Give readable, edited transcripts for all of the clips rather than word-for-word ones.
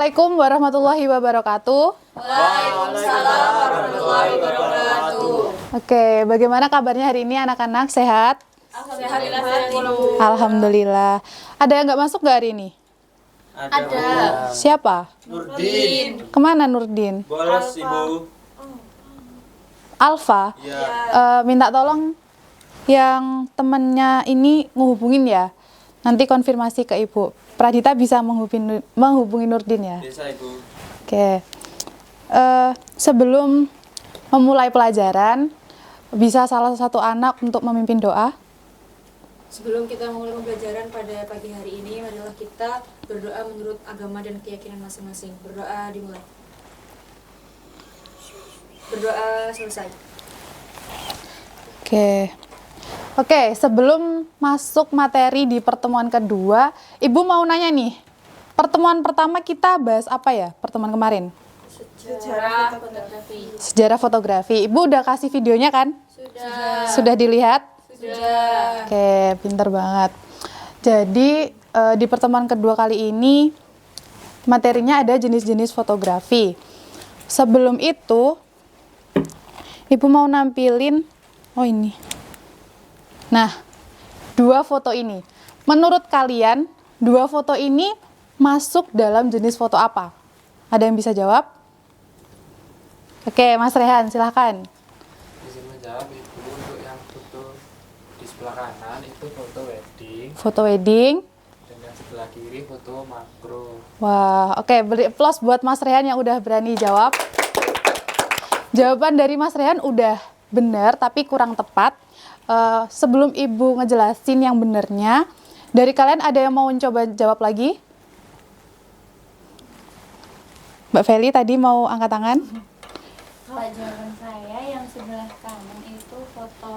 Assalamualaikum warahmatullahi wabarakatuh. Waalaikumsalam warahmatullahi wabarakatuh. Oke, bagaimana kabarnya hari ini anak-anak? Sehat? Alhamdulillah sehat, Ibu. Alhamdulillah. Ada yang nggak masuk nggak hari ini? Ada. Siapa? Nurdin. Kemana Nurdin? Bolos, Ibu. Alfa. Ya. Minta tolong yang temennya ini ngehubungin ya. Nanti konfirmasi ke Ibu. Pradita bisa menghubungi Nurdin ya. Bisa, Ibu. Oke. Sebelum memulai pelajaran, bisa salah satu anak untuk memimpin doa? Sebelum kita memulai pembelajaran pada pagi hari ini, marilah kita berdoa menurut agama dan keyakinan masing-masing. Berdoa dimulai. Berdoa selesai. Oke, sebelum masuk materi di pertemuan kedua, Ibu mau nanya nih. Pertemuan pertama kita bahas apa ya? Pertemuan kemarin? Sejarah fotografi. Sejarah fotografi. Ibu udah kasih videonya kan? Sudah. Sudah dilihat? Sudah. Oke, pinter banget. Jadi, di pertemuan kedua kali ini, materinya ada jenis-jenis fotografi. Sebelum itu, Ibu mau nampilin, oh ini. Nah, dua foto ini. Menurut kalian, dua foto ini masuk dalam jenis foto apa? Ada yang bisa jawab? Oke, Mas Rehan, silahkan. Izin menjawab, Ibu. Untuk yang foto di sebelah kanan itu foto wedding, Foto wedding. dan yang sebelah kiri foto makro. Wah, oke, beri applause buat Mas Rehan yang udah berani jawab. Jawaban dari Mas Rehan udah benar, tapi kurang tepat. Sebelum Ibu ngejelasin yang benernya, dari kalian ada yang mau coba jawab lagi? Mbak Feli tadi mau angkat tangan? Kalau jawaban saya yang sebelah kanan itu foto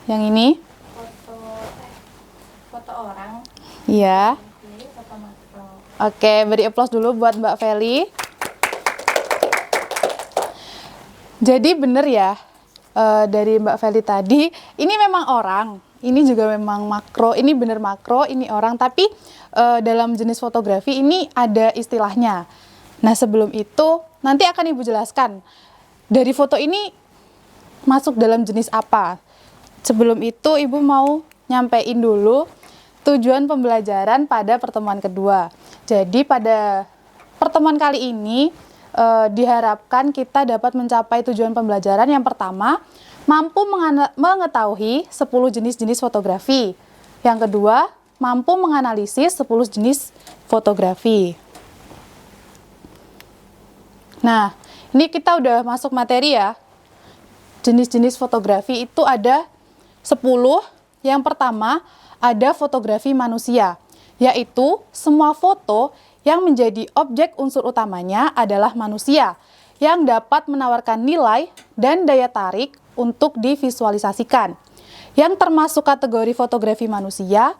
Yang ini? foto orang, Iya. kiri foto makro. Oke, beri applause dulu buat Mbak Feli. Jadi bener ya, dari Mbak Feli tadi, ini memang orang, ini juga memang makro, ini bener makro, ini orang, tapi dalam jenis fotografi ini ada istilahnya. Nah, sebelum itu, nanti akan Ibu jelaskan, dari foto ini masuk dalam jenis apa. Sebelum itu, Ibu mau nyampein dulu tujuan pembelajaran pada pertemuan kedua. Jadi, pada pertemuan kali ini, diharapkan kita dapat mencapai tujuan pembelajaran. Yang pertama, mampu mengetahui 10 jenis-jenis fotografi. Yang kedua, mampu menganalisis 10 jenis fotografi. Nah, ini kita udah masuk materi ya. Jenis-jenis fotografi itu ada 10. Yang pertama, ada fotografi manusia, yaitu semua foto yang menjadi objek unsur utamanya adalah manusia, yang dapat menawarkan nilai dan daya tarik untuk divisualisasikan. Yang termasuk kategori fotografi manusia,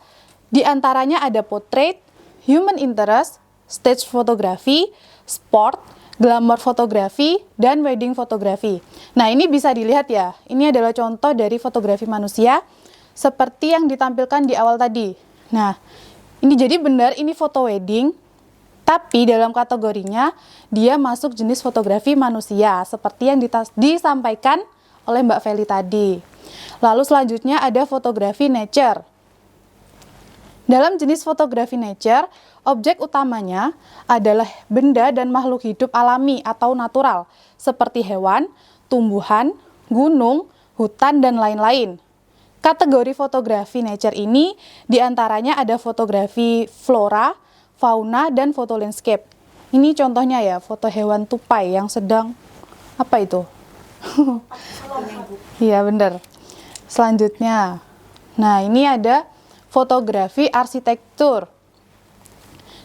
diantaranya ada portrait, human interest, stage photography, sport, glamour fotografi, dan wedding fotografi. Nah, ini bisa dilihat ya, ini adalah contoh dari fotografi manusia, seperti yang ditampilkan di awal tadi. Nah, ini jadi benar, ini foto wedding, tapi dalam kategorinya dia masuk jenis fotografi manusia seperti yang disampaikan oleh Mbak Feli tadi. Lalu selanjutnya ada fotografi nature. Dalam jenis fotografi nature, objek utamanya adalah benda dan makhluk hidup alami atau natural seperti hewan, tumbuhan, gunung, hutan, dan lain-lain. Kategori fotografi nature ini diantaranya ada fotografi flora, fauna, dan foto landscape. Ini contohnya ya, foto hewan tupai yang sedang, apa itu? Iya bener. Selanjutnya, nah ini ada fotografi arsitektur.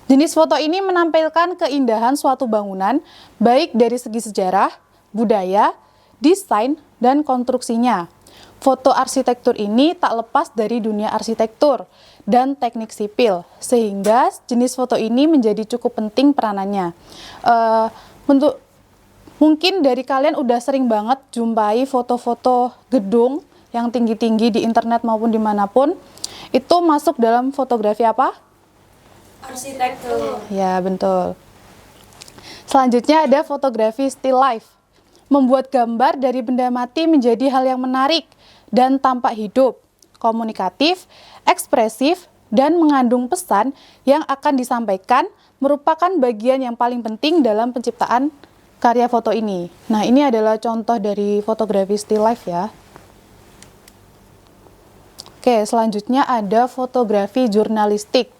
Jenis foto ini menampilkan keindahan suatu bangunan, baik dari segi sejarah, budaya, desain, dan konstruksinya. Foto arsitektur ini tak lepas dari dunia arsitektur dan teknik sipil, sehingga jenis foto ini menjadi cukup penting peranannya. Mungkin dari kalian udah sering banget jumpai foto-foto gedung yang tinggi-tinggi di internet maupun dimanapun. Itu masuk dalam fotografi apa? Arsitektur. Ya, betul. Selanjutnya ada fotografi still life. Membuat gambar dari benda mati menjadi hal yang menarik dan tampak hidup, komunikatif, ekspresif, dan mengandung pesan yang akan disampaikan merupakan bagian yang paling penting dalam penciptaan karya foto ini. Nah, ini adalah contoh dari fotografi still life ya. Oke, selanjutnya ada fotografi jurnalistik.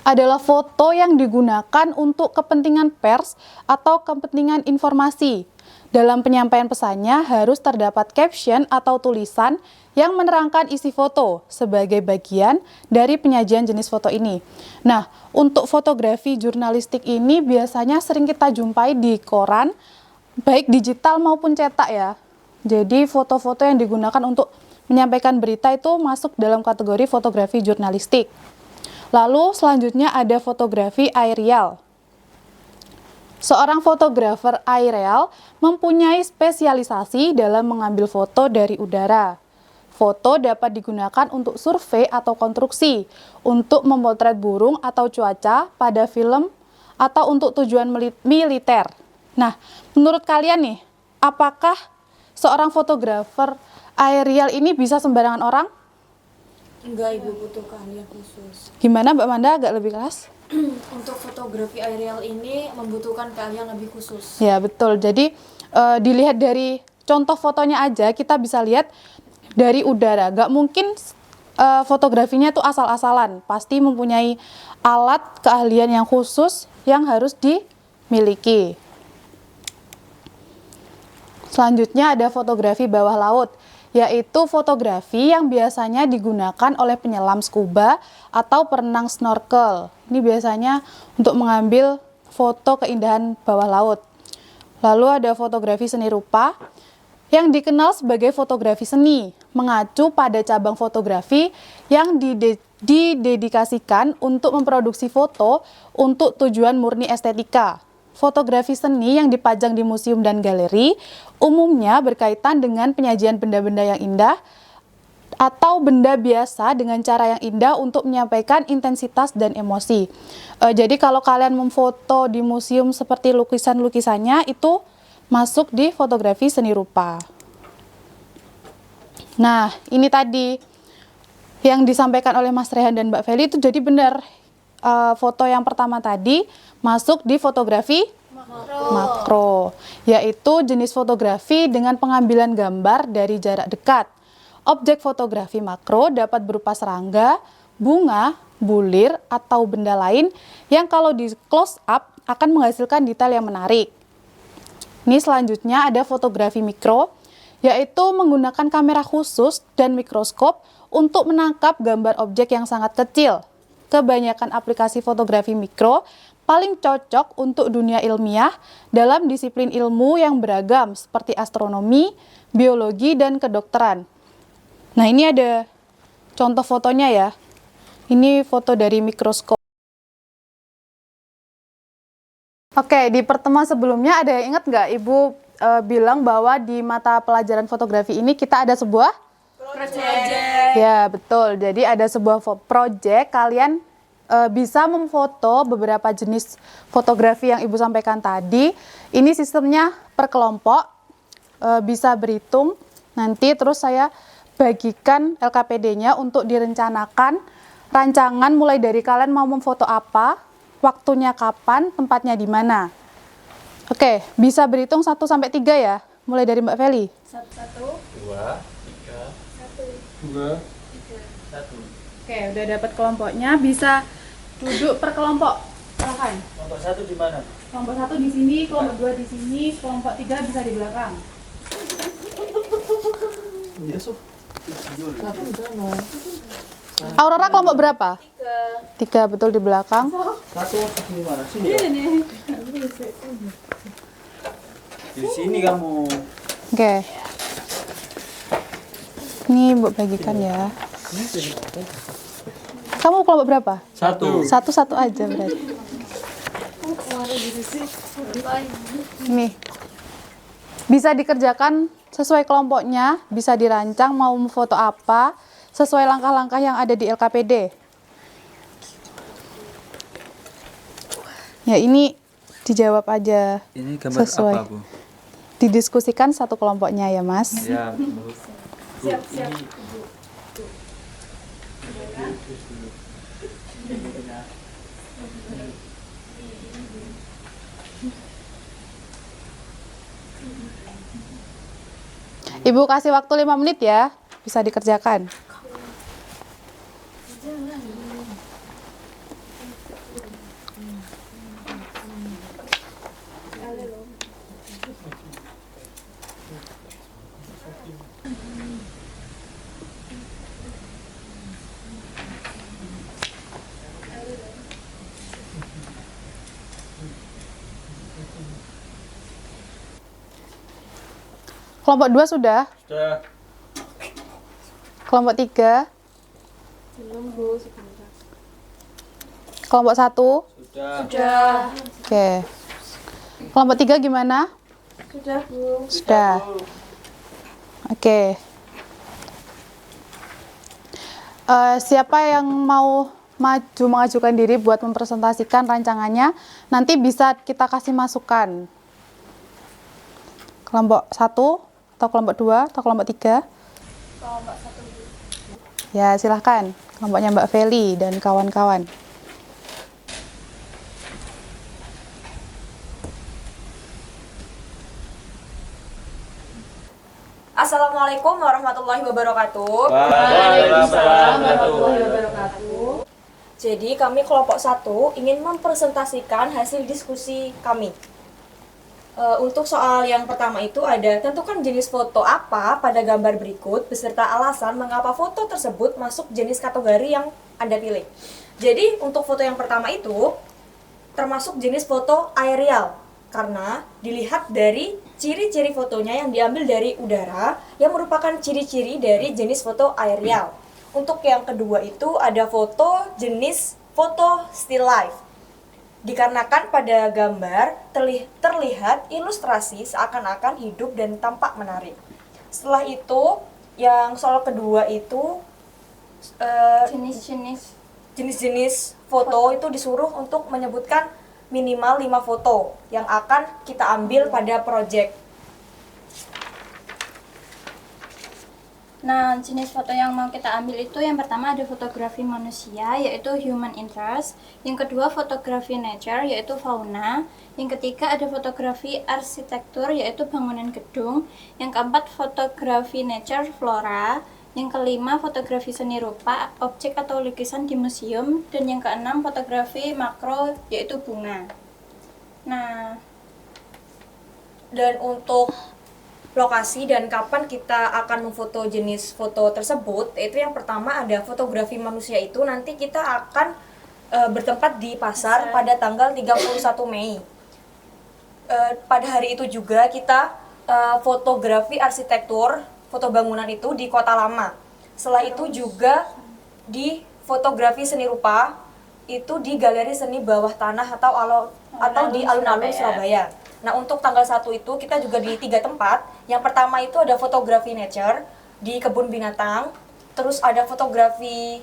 Adalah foto yang digunakan untuk kepentingan pers atau kepentingan informasi. Dalam penyampaian pesannya harus terdapat caption atau tulisan yang menerangkan isi foto sebagai bagian dari penyajian jenis foto ini. Nah, untuk fotografi jurnalistik ini biasanya sering kita jumpai di koran, baik digital maupun cetak ya. Jadi foto-foto yang digunakan untuk menyampaikan berita itu masuk dalam kategori fotografi jurnalistik. Lalu selanjutnya ada fotografi aerial. Seorang fotografer aerial mempunyai spesialisasi dalam mengambil foto dari udara. Foto dapat digunakan untuk survei atau konstruksi, untuk memotret burung atau cuaca pada film, atau untuk tujuan militer. Nah, menurut kalian nih, apakah seorang fotografer aerial ini bisa sembarangan orang? Enggak, Ibu, butuh keahlian khusus. Gimana Mbak Manda, agak lebih keras? Untuk fotografi aerial ini membutuhkan keahlian lebih khusus. Ya, betul. Jadi, dilihat dari contoh fotonya aja, kita bisa lihat dari udara. Gak mungkin fotografinya itu asal-asalan. Pasti mempunyai alat keahlian yang khusus yang harus dimiliki. Selanjutnya ada fotografi bawah laut, yaitu fotografi yang biasanya digunakan oleh penyelam scuba atau perenang snorkel. Ini biasanya untuk mengambil foto keindahan bawah laut. Lalu ada fotografi seni rupa, yang dikenal sebagai fotografi seni, mengacu pada cabang fotografi yang didedikasikan untuk memproduksi foto untuk tujuan murni estetika. Fotografi seni yang dipajang di museum dan galeri umumnya berkaitan dengan penyajian benda-benda yang indah atau benda biasa dengan cara yang indah untuk menyampaikan intensitas dan emosi. Jadi kalau kalian memfoto di museum seperti lukisan-lukisannya itu masuk di fotografi seni rupa. Nah, ini tadi yang disampaikan oleh Mas Rehan dan Mbak Feli itu jadi benar. Foto yang pertama tadi masuk di fotografi makro, yaitu jenis fotografi dengan pengambilan gambar dari jarak dekat. Objek fotografi makro dapat berupa serangga, bunga, bulir, atau benda lain yang kalau di close up akan menghasilkan detail yang menarik. Ini selanjutnya ada fotografi mikro, yaitu menggunakan kamera khusus dan mikroskop untuk menangkap gambar objek yang sangat kecil. Kebanyakan aplikasi fotografi mikro paling cocok untuk dunia ilmiah dalam disiplin ilmu yang beragam seperti astronomi, biologi, dan kedokteran. Nah, ini ada contoh fotonya ya. Ini foto dari mikroskop. Oke, di pertemuan sebelumnya ada yang ingat nggak Ibu bilang bahwa di mata pelajaran fotografi ini kita ada sebuah Project. ya, betul. Jadi ada sebuah project, kalian bisa memfoto beberapa jenis fotografi yang Ibu sampaikan tadi. Ini sistemnya per kelompok, bisa berhitung. Nanti terus saya bagikan LKPD-nya untuk direncanakan rancangan mulai dari kalian mau memfoto apa, waktunya kapan, tempatnya di mana. Oke, bisa berhitung 1 sampai 3 ya. Mulai dari Mbak Feli. 2. Oke, udah dapat kelompoknya, bisa duduk per kelompok. Silakan. Kelompok 1 di mana? Kelompok 1 di sini, kelompok 2 di sini, kelompok 3 bisa di belakang. Aurora kelompok berapa? 3, betul di belakang. Satu di mana sih? Di sini kamu. Oke. Ini buat bagikan ya. Kamu kelompok berapa? 1. Satu aja berarti. Ini bisa dikerjakan sesuai kelompoknya, bisa dirancang mau foto apa, sesuai langkah-langkah yang ada di LKPD. Ya, ini dijawab aja. Ini gambar Sesuai. apa, Bu? Didiskusikan satu kelompoknya ya, Mas. Ya, Bu. Siap, siap. Ibu kasih waktu 5 menit ya, bisa dikerjakan. Kelompok 2 sudah? Sudah. Kelompok 3? Belum, Bu, sebentar. Kelompok 1? Sudah. Sudah. Oke. Kelompok 3 gimana? Sudah, Bu. Sudah. Oke. Siapa yang mau maju mengajukan diri buat mempresentasikan rancangannya, nanti bisa kita kasih masukan. Kelompok 1 atau kelompok 2 atau kelompok 3? Kelompok 1. Ya, silahkan. Kelompoknya Mbak Feli dan kawan-kawan. Assalamualaikum warahmatullahi wabarakatuh. Waalaikumsalam warahmatullahi wabarakatuh. Jadi kami kelompok 1 ingin mempresentasikan hasil diskusi kami. Untuk soal yang pertama itu ada tentukan jenis foto apa pada gambar berikut beserta alasan mengapa foto tersebut masuk jenis kategori yang Anda pilih. Jadi untuk foto yang pertama itu termasuk jenis foto aerial karena dilihat dari ciri-ciri fotonya yang diambil dari udara yang merupakan ciri-ciri dari jenis foto aerial. Untuk yang kedua itu ada foto jenis foto still life. Dikarenakan pada gambar terlihat ilustrasi seakan-akan hidup dan tampak menarik. Setelah itu, yang soal kedua itu jenis-jenis foto itu disuruh untuk menyebutkan minimal 5 foto yang akan kita ambil pada proyek. Nah, jenis foto yang mau kita ambil itu yang pertama ada fotografi manusia, yaitu human interest. Yang kedua fotografi nature, yaitu fauna. Yang ketiga ada fotografi arsitektur, yaitu bangunan gedung. Yang keempat fotografi nature flora. Yang kelima fotografi seni rupa, objek atau lukisan di museum. Dan yang keenam fotografi makro, yaitu bunga. Nah, Dan untuk lokasi dan kapan kita akan memfoto jenis foto tersebut, itu yang pertama ada fotografi manusia itu nanti kita akan bertempat di pasar pada tanggal 31 Mei. Pada hari itu juga kita fotografi arsitektur, foto bangunan itu di Kota Lama. Setelah itu juga di fotografi seni rupa itu di Galeri Seni Bawah Tanah atau di Alun-Alun Surabaya. Nah, untuk tanggal 1 itu kita juga di 3 tempat. Yang pertama itu ada fotografi nature di kebun binatang. Terus ada fotografi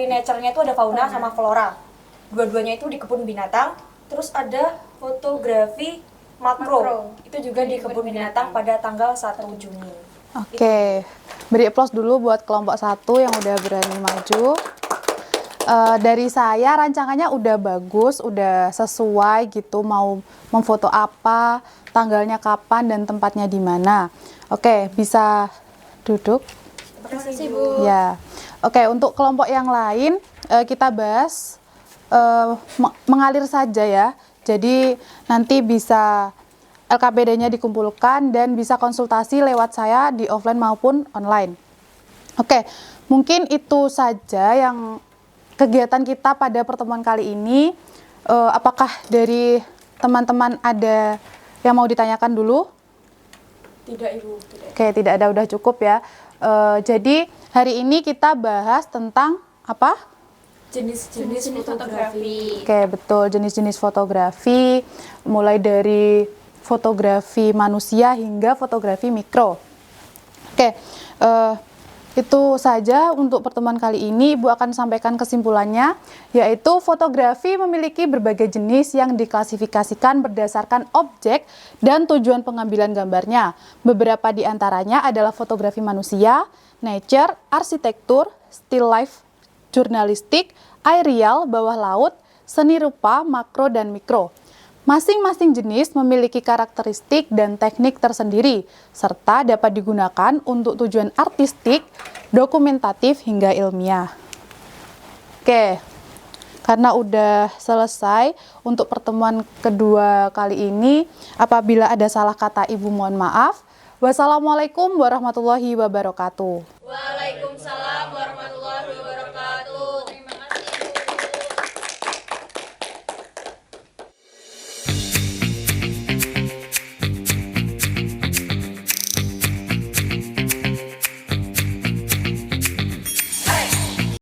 nature-nya itu ada fauna sama flora. Dua-duanya itu di kebun binatang. Terus ada fotografi makro. Itu juga di kebun binatang pada tanggal 1 Juni. Oke. Beri aplaus dulu buat kelompok 1 yang udah berani maju. Dari saya rancangannya udah bagus, udah sesuai gitu, mau memfoto apa, tanggalnya kapan dan tempatnya di mana. Oke, bisa duduk. Terima kasih, Bu. Ya. Oke, untuk kelompok yang lain kita bahas mengalir saja ya. Jadi nanti bisa LKPD-nya dikumpulkan dan bisa konsultasi lewat saya di offline maupun online. Oke, mungkin itu saja yang kegiatan kita pada pertemuan kali ini. Apakah dari teman-teman ada yang mau ditanyakan dulu? Tidak, Ibu. Tidak. Oke, tidak ada, udah cukup ya. Jadi hari ini kita bahas tentang apa? Jenis-jenis fotografi. Oke, betul, jenis-jenis fotografi, mulai dari fotografi manusia hingga fotografi mikro. Oke, Itu saja untuk pertemuan kali ini. Ibu akan sampaikan kesimpulannya, yaitu fotografi memiliki berbagai jenis yang diklasifikasikan berdasarkan objek dan tujuan pengambilan gambarnya. Beberapa di antaranya adalah fotografi manusia, nature, arsitektur, still life, jurnalistik, aerial, bawah laut, seni rupa, makro, dan mikro. Masing-masing jenis memiliki karakteristik dan teknik tersendiri, serta dapat digunakan untuk tujuan artistik, dokumentatif, hingga ilmiah. Oke, karena udah selesai untuk pertemuan kedua kali ini, apabila ada salah kata Ibu mohon maaf. Wassalamualaikum warahmatullahi wabarakatuh.